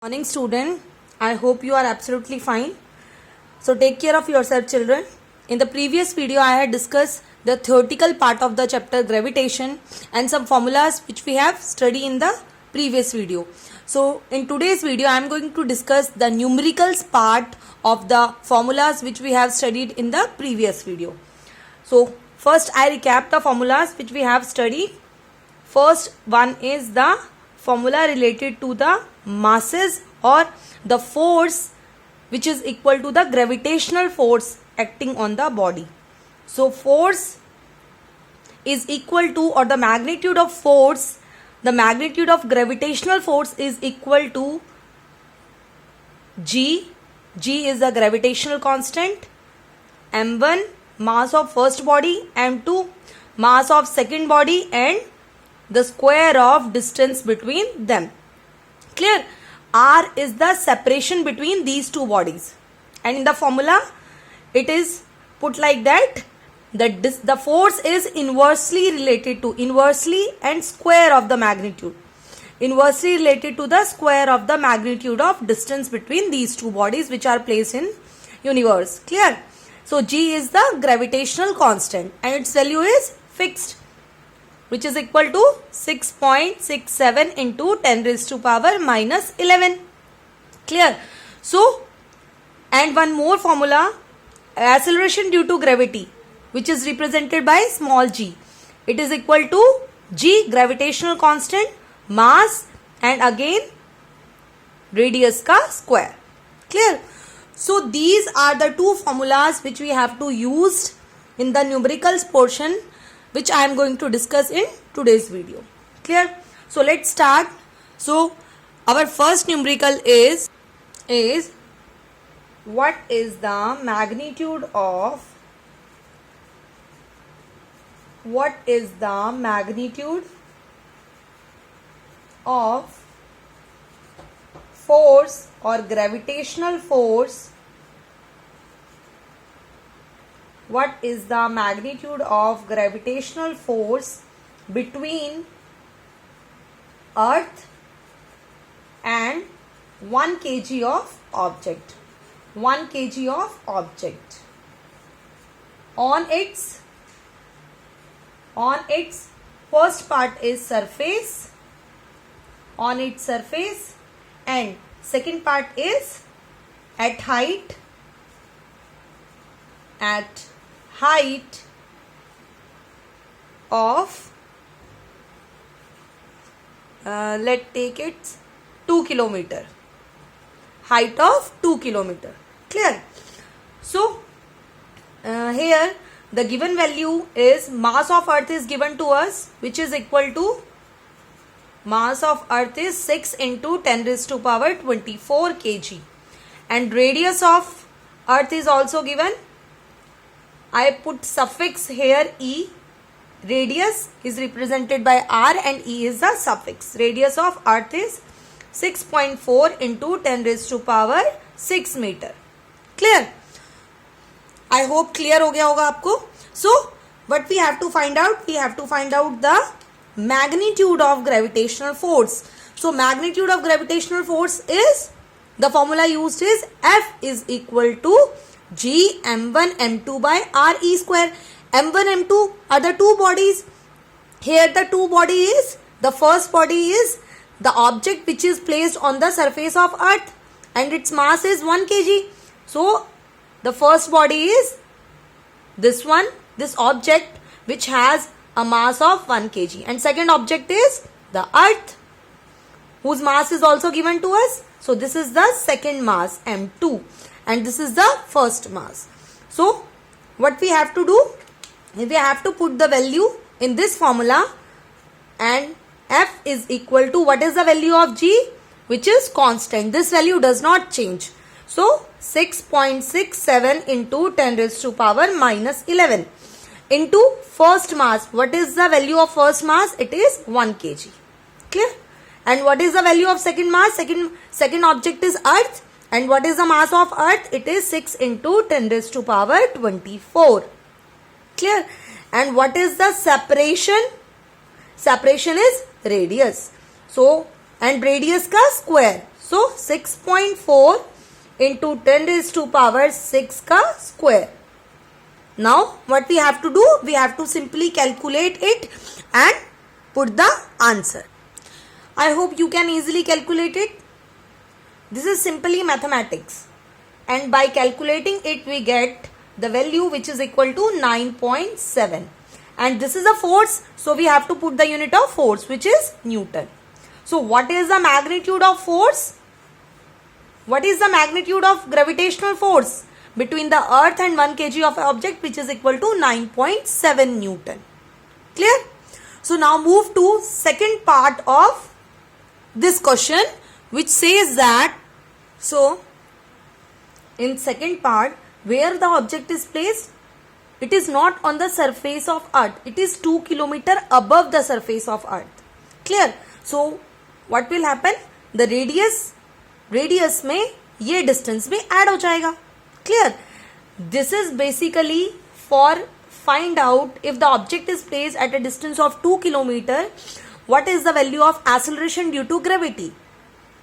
Morning student, I hope you are absolutely fine. So take care of yourself children. In the previous video I had discussed the theoretical part of the chapter gravitation and some formulas which we have studied in the previous video. So in today's video I am going to discuss the numericals part of the formulas which we have studied in the previous video. So first I recap the formulas which we have studied. First one is the formula related to the masses or the force which is equal to the gravitational force acting on the body. So force is equal to, or the magnitude of force, the magnitude of gravitational force is equal to G. G is the gravitational constant. M1 mass of first body, M2 mass of second body, and the square of distance between them. Clear? R is the separation between these two bodies, and in the formula it is put like that, that the force is inversely related to, inversely and square of the magnitude, inversely related to the square of the magnitude of distance between these two bodies which are placed in universe. Clear? So G is the gravitational constant and its value is fixed, which is equal to 6.67 into 10 raised to power minus 11. Clear? So, and one more formula, acceleration due to gravity, which is represented by small g. It is equal to G, gravitational constant, mass, and again radius ka square. Clear? So, these are the two formulas which we have to use in the numericals portion, which I am going to discuss in today's video. Clear? So let's start. So our first numerical is what is the magnitude of force or gravitational force. What is the magnitude of gravitational force between Earth and 1 kg of object? 1 kg of object. On its first part is surface, on its surface, and second part is at height of let's take it 2 kilometer, height of 2 kilometer. Clear? So here the given value is mass of earth is given to us, which is equal to, mass of earth is 6 into 10 raised to power 24 kg, and radius of earth is also given. I put suffix here E. Radius is represented by R and E is the suffix. Radius of earth is 6.4 into 10 raised to power 6 meter. Clear? I hope clear हो गया होगा आपको. So what we have to find out? We have to find out the magnitude of gravitational force. So magnitude of gravitational force is, the formula used is F is equal to G M1 M2 by RE square. M1 M2 are the two bodies. Here the two body is, the first body is the object which is placed on the surface of earth and its mass is 1 kg. So the first body is this one, this object which has a mass of 1 kg, and second object is the earth whose mass is also given to us. So this is the second mass M2 and this is the first mass. So what we have to do, we have to put the value in this formula, and F is equal to, what is the value of G? Which is constant. This value does not change. So 6.67 into 10 raised to power minus 11 into first mass. What is the value of first mass? It is 1 kg. Clear? And what is the value of second mass? Second object is earth. And what is the mass of earth? It is 6 into 10 raised to power 24. Clear? And what is the separation? Separation is radius. So and radius का square. So 6.4 into 10 raised to power 6 का square. Now what we have to do? We have to simply calculate it and put the answer. I hope you can easily calculate it. This is simply mathematics, and by calculating it we get the value which is equal to 9.7, and this is a force, so we have to put the unit of force, which is Newton. So what is the magnitude of force? What is the magnitude of gravitational force between the earth and 1 kg of object, which is equal to 9.7 Newton. Clear? So now move to second part of this question, which says that, so in second part, where the object is placed, it is not on the surface of earth, it is 2 km above the surface of earth. Clear? So what will happen? The radius में ये distance में add हो जाएगा. Clear? This is basically for find out if the object is placed at a distance of 2 km, what is the value of acceleration due to gravity.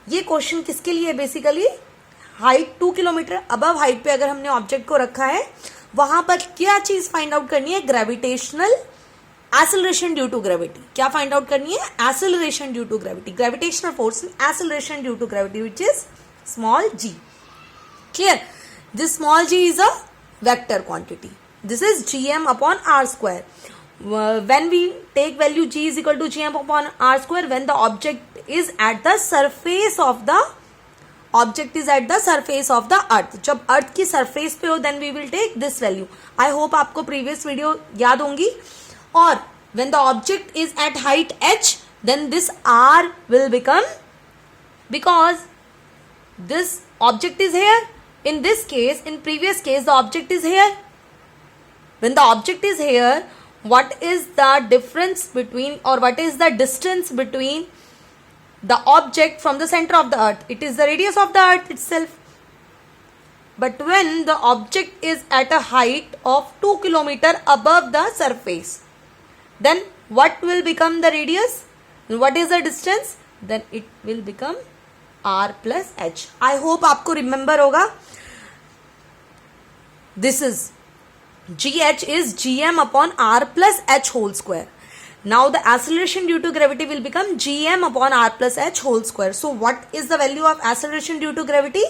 ये question किसके लिए? Basically height 2 kilometre above height पे अगर हमने object को रखा है, वहां पर क्या चीज फाइंड आउट करनी है? Gravitational acceleration due to gravity. क्या फाइंड आउट करनी है? Acceleration due to gravity. Gravitational force acceleration due to gravity, which is small g. Clear? This small g is a vector quantity. This is gm upon r square. When we take value g is equal to gm upon r square, when the object is at the surface of the earth. जब अर्थ की surface पे हो, then we will take this value. I hope आपको previous video याद होंगी. और when the object is at height h, then this r will become, because this object is here. In this case, in previous case, the object is here. When the object is here, what is the difference between, or what is the distance between the object from the center of the earth? It is the radius of the earth itself. But when the object is at a height of 2 km above the surface, then what will become the radius? What is the distance? Then it will become r plus h. I hope आपको remember होगा. This is gh is gm upon r plus h whole square. Now the acceleration due to gravity will become gm upon r plus h whole square. So what is the value of acceleration due to gravity?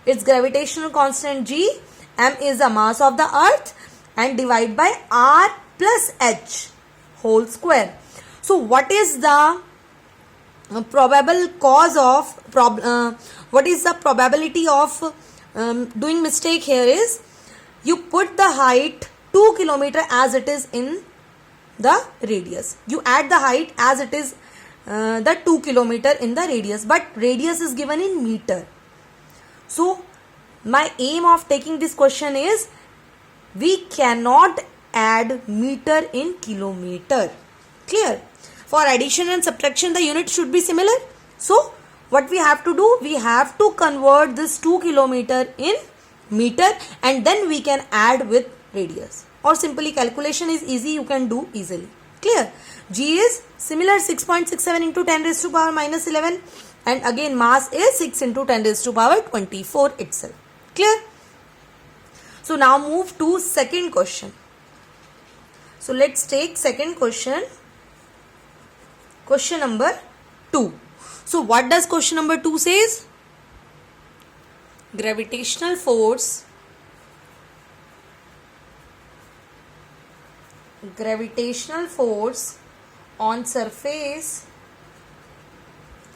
Its gravitational constant g, m is the mass of the earth, and divide by r plus h whole square. So what is the probable cause of what is the probability of doing mistake here is, you put the height 2 km as it is in the radius. You add the height as it is the 2 km in the radius, but radius is given in meter. So my aim of taking this question is, we cannot add meter in kilometer. Clear? For addition and subtraction, the unit should be similar. So what we have to do? We have to convert this 2 km in meter, and then we can add with radius. Or simply calculation is easy, you can do easily. Clear? G is similar, 6.67 into 10 raised to power minus 11, and again mass is 6 into 10 raised to power 24 itself. Clear? So now move to second question. So let's take second question. Question number 2. So what does question number 2 says? Gravitational force on surface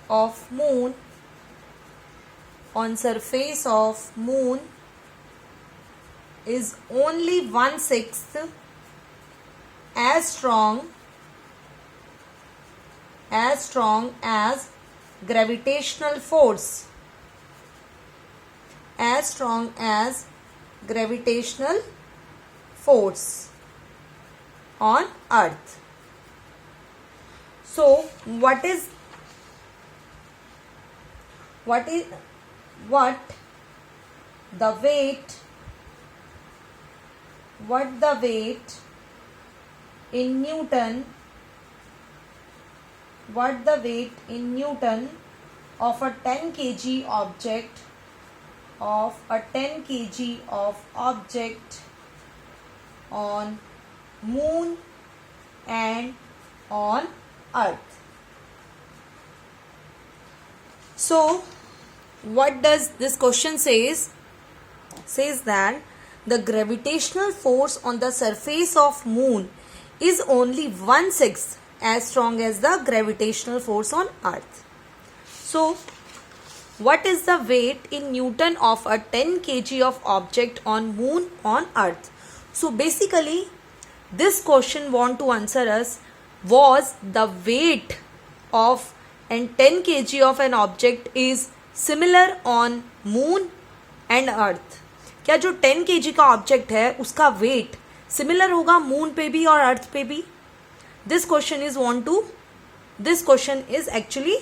of moon is only 1/6 as strong as gravitational force on earth. So what the weight in Newton of a 10 kg object on moon and on earth. So what does this question says that the gravitational force on the surface of moon is only 1/6 as strong as the gravitational force on earth. So what is the weight in Newton of a 10 kg of object on moon on earth? So basically this question want to answer us was the weight of and 10 kg of an object is similar on moon and earth. क्या जो 10 kg का object है उसका wait similar होगा moon पे भी और अर्थ पे भी? This question is actually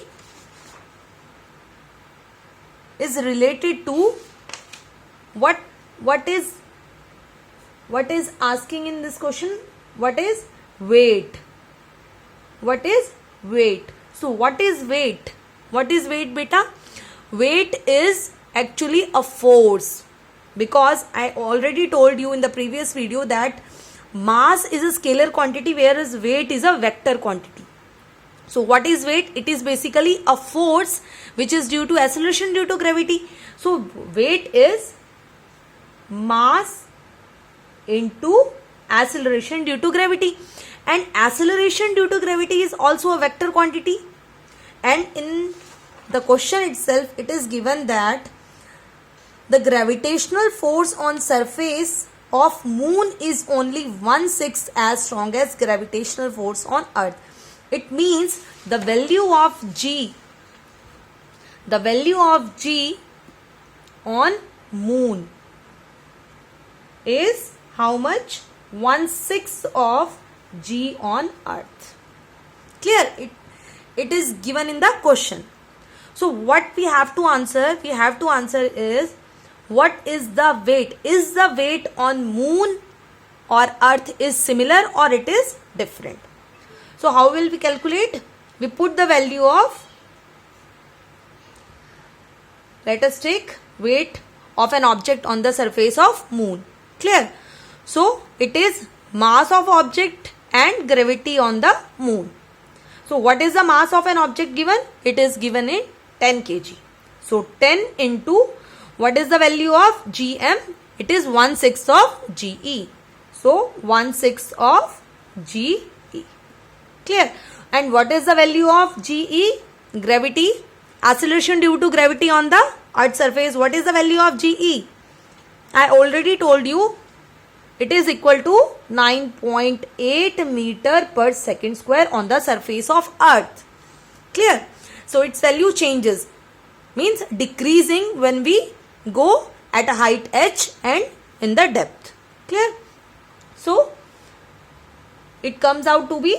is related to what is asking in this question? What is weight? So what is weight beta? Weight is actually a force, because I already told you in the previous video that mass is a scalar quantity whereas weight is a vector quantity. So what is weight? It is basically a force which is due to acceleration due to gravity. So weight is mass into acceleration due to gravity, and acceleration due to gravity is also a vector quantity. And in the question itself it is given that the gravitational force on surface of moon is only 1/6 as strong as gravitational force on earth. It means the value of G on moon is how much? 1/6 of G on earth. Clear? It is given in the question. So what we have to answer? We have to answer is what is the weight? Is the weight on moon or earth is similar or it is different? So how will we calculate? We put the value of, let us take weight of an object on the surface of moon. Clear? So it is mass of object and gravity on the moon. So what is the mass of an object given? It is given in 10 kg. So 10 into what is the value of gm? It is 1/6 of ge. So 1/6 of ge. Clear? And what is the value of ge? Gravity. Acceleration due to gravity on the earth surface. What is the value of ge? I already told you it is equal to 9.8 meter per second square on the surface of earth. Clear? So its value changes, means decreasing when we go at a height h and in the depth. Clear? So it comes out to be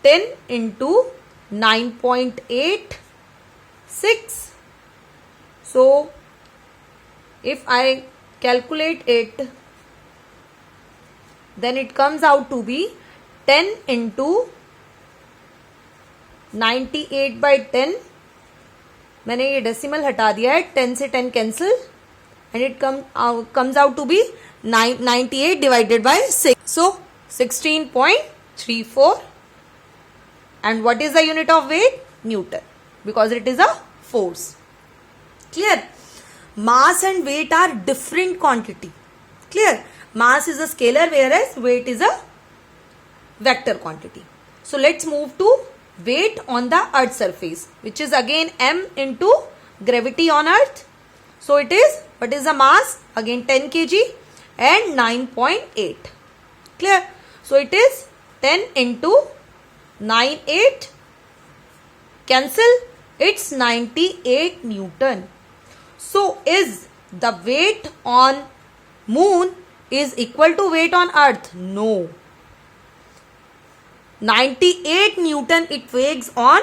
10 into 9.86. So if I calculate it, then it comes out to be 10 into 98 by 10. मैंने ये decimal हटा दिया है, 10 से 10 cancel, and it comes out to be 98 divided by 6. So 16.34. And what is the unit of weight? Newton, because it is a force. Clear? Mass and weight are different quantity. Clear? Mass is a scalar whereas weight is a vector quantity. So let's move to weight on the earth surface, which is again m into gravity on earth. So it is, what is the mass? Again 10 kg and 9.8. Clear? So it is 10 into 98, cancel, it's 98 Newton. So is the weight on moon is equal to weight on earth? No. 98 Newton it weighs on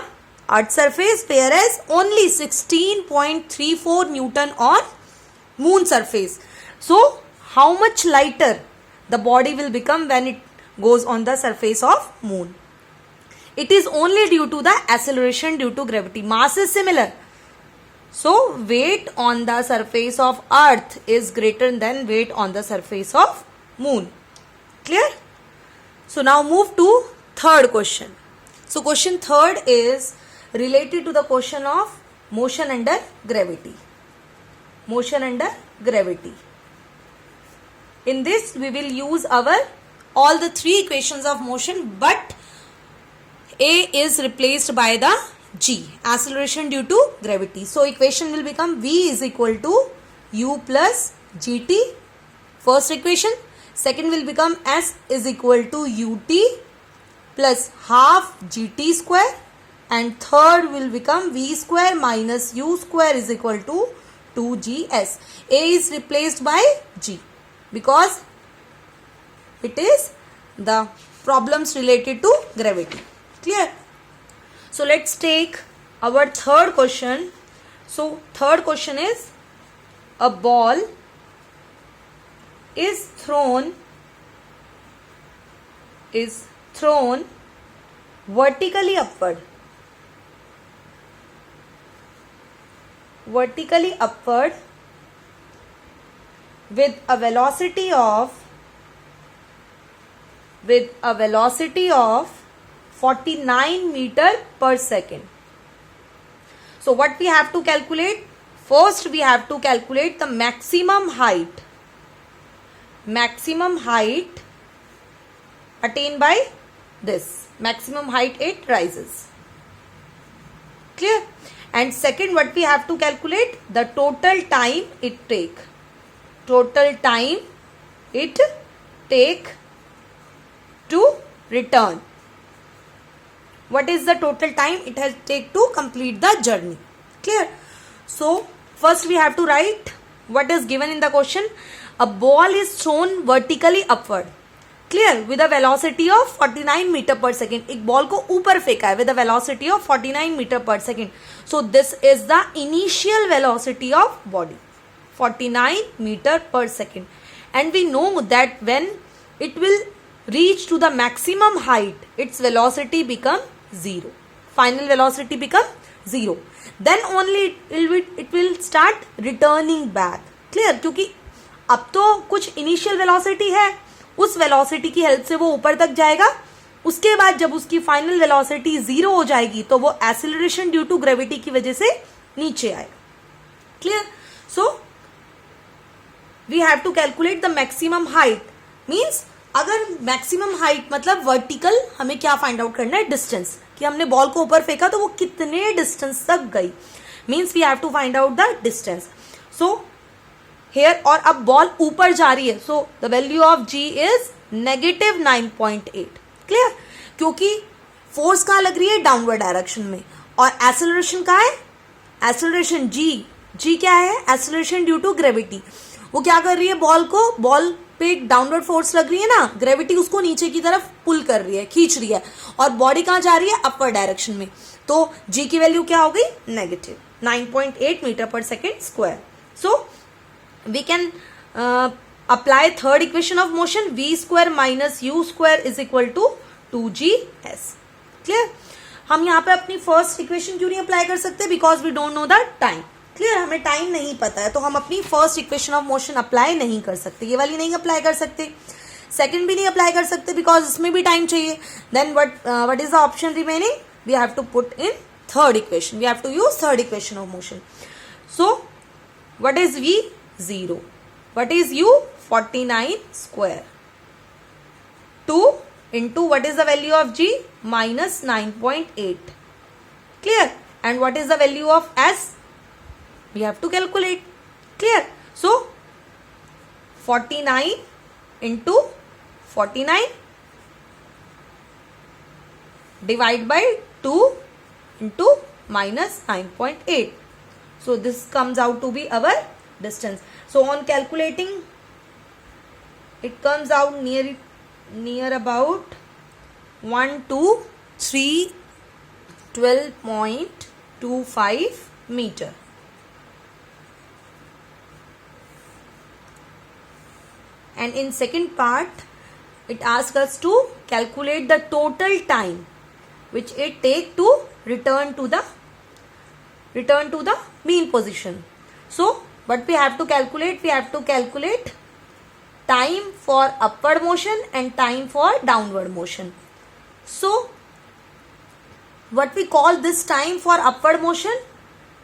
earth surface, whereas only 16.34 Newton on moon surface. So how much lighter the body will become when it goes on the surface of moon? It is only due to the acceleration due to gravity. Mass is similar, So weight on the surface of earth is greater than weight on the surface of moon. Clear? So now move to third question. So question third is related to the question of motion under gravity. Motion under gravity. In this we will use our all the three equations of motion, but A is replaced by the G, acceleration due to gravity. So equation will become V is equal to U plus GT, first equation. Second will become S is equal to UT plus half GT square, and third will become V square minus U square is equal to 2GS. A is replaced by G because it is the problems related to gravity. Clear? So let's take our third question. So third question is, a ball is thrown vertically upward with a velocity of 49 meter per second. So what we have to calculate? First we have to calculate the maximum height attained by this. Maximum height it rises. Clear? And second, what we have to calculate? The total time it take. Total time it take to return. What is the total time it has take to complete the journey? Clear? So first we have to write what is given in the question. A ball is thrown vertically upward. Clear? With a velocity of 49 meter per second. एक ball को ऊपर फेंका है with a velocity of 49 meter per second. So this is the initial velocity of body, 49 meter per second. And we know that when it will reach to the maximum height, its velocity become 0. Final velocity become 0. Then only it will start returning back. Clear? क्योंकि अब तो कुछ initial velocity है, उस velocity की help से वो ऊपर तक जाएगा. उसके बाद जब उसकी फाइनल वेलोसिटी 0 हो जाएगी तो वो एक्सेलरेशन ड्यू टू ग्रेविटी की वजह से नीचे आएगा. Clear? So we have to calculate the maximum height. Means अगर मैक्सिमम हाइट मतलब वर्टिकल, हमें क्या फाइंड आउट करना है? डिस्टेंस. कि हमने बॉल को ऊपर फेंका तो वो कितने डिस्टेंस तक गई. Means we have to find out the distance. So here, और अब बॉल ऊपर जा रही है, so the value of g is negative 9.8. Clear? क्योंकि फोर्स कहाँ लग रही है? डाउनवर्ड डायरेक्शन में. और एक्सेलरेशन कहाँ है? एक्सेलरेशन जी क्या है? Acceleration due to gravity. वो क्या कर रही है? बॉल पे एक डाउनवर्ड फोर्स लग रही है ना, ग्रेविटी उसको नीचे की तरफ पुल कर रही है, खींच रही है. और बॉडी कहाँ जा रही है? अपवर्ड डायरेक्शन में. तो जी की वैल्यू क्या हो गई? नेगेटिव 9.8 मीटर पर second square. So we can apply third equation of motion. V square minus U square is equal to 2GS. Clear? हम यहाँ पे अपनी फर्स्ट इक्वेशन क्यों नहीं अप्लाई कर सकते? Because we don't know the time. Clear? हमें टाइम नहीं पता है तो हम अपनी first equation of motion apply नहीं कर सकते. ये वाली नहीं अप्लाई कर सकते, सेकंड भी नहीं अप्लाई कर सकते बिकॉज इसमें भी टाइम चाहिए. Then what is the option remaining? We have to put in third equation. We have to use third equation of motion. So what is V? 0. What is U? 49 square. 2 into what is the value of G? Minus 9.8. Clear? And what is the value of S? We have to calculate. Clear? So 49 into 49 divide by 2 into minus 9.8. So this comes out to be our distance. So on calculating, it comes out near about 1 to 3 12.25 meter. And in second part, it asks us to calculate the total time which it take to return to the return to the mean position. So what we have to calculate? We have to calculate time for upward motion and time for downward motion. So what we call this time for upward motion?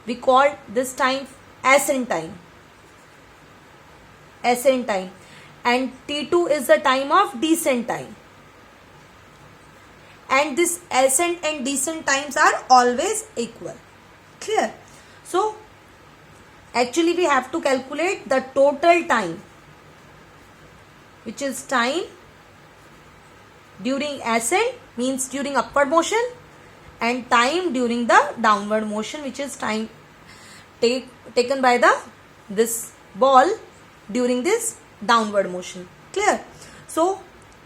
We call this time ascent time. Ascent time. And T2 is the time of descent time. And this ascent and descent times are always equal. Clear? So actually we have to calculate the total time, which is time during ascent, means during upward motion, and time during the downward motion, which is time taken by this ball during this downward motion. Clear? So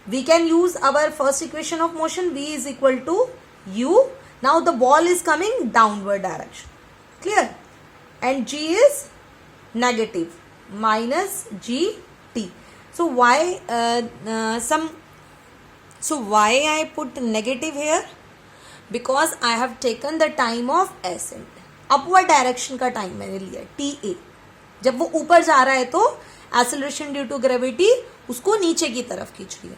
we can use our first equation of motion, V is equal to U. Now the ball is coming downward direction. Clear? And G is negative, minus GT. So why I put negative here? Because I have taken the time of ascent. Upward direction का time मैंने लिया TA. जब वो ऊपर जा रहा है तो एक्सेलरेशन ड्यू टू ग्रेविटी उसको नीचे की तरफ खींच रही है.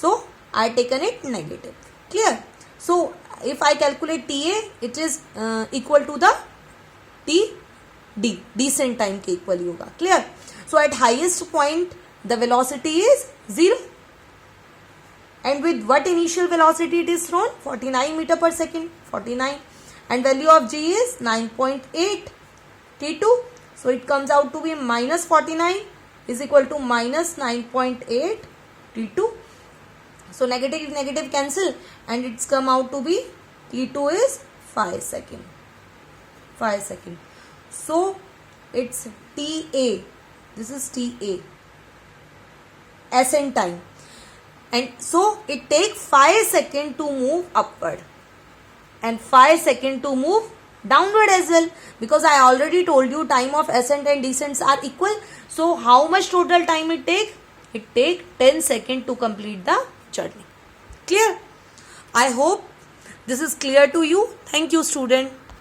So I taken it negative. Clear? So if I calculate TA, it is equal to the TD, descent time के इक्वल ही होगा. Clear? So at highest point the velocity is 0. And with what initial velocity it is thrown? 49 meter per second. 49. And value of G is 9.8 T2. So it comes out to be minus 49 is equal to minus 9.8 T2. So negative cancel and it's come out to be T2 is 5 seconds. 5 seconds. So it's TA. This is TA. Ascent time. And so it takes 5 seconds to move upward and 5 seconds to move downward as well, because I already told you time of ascent and descents are equal. So how much total time it take? It take 10 seconds to complete the journey. Clear? I hope this is clear to you. Thank you, student.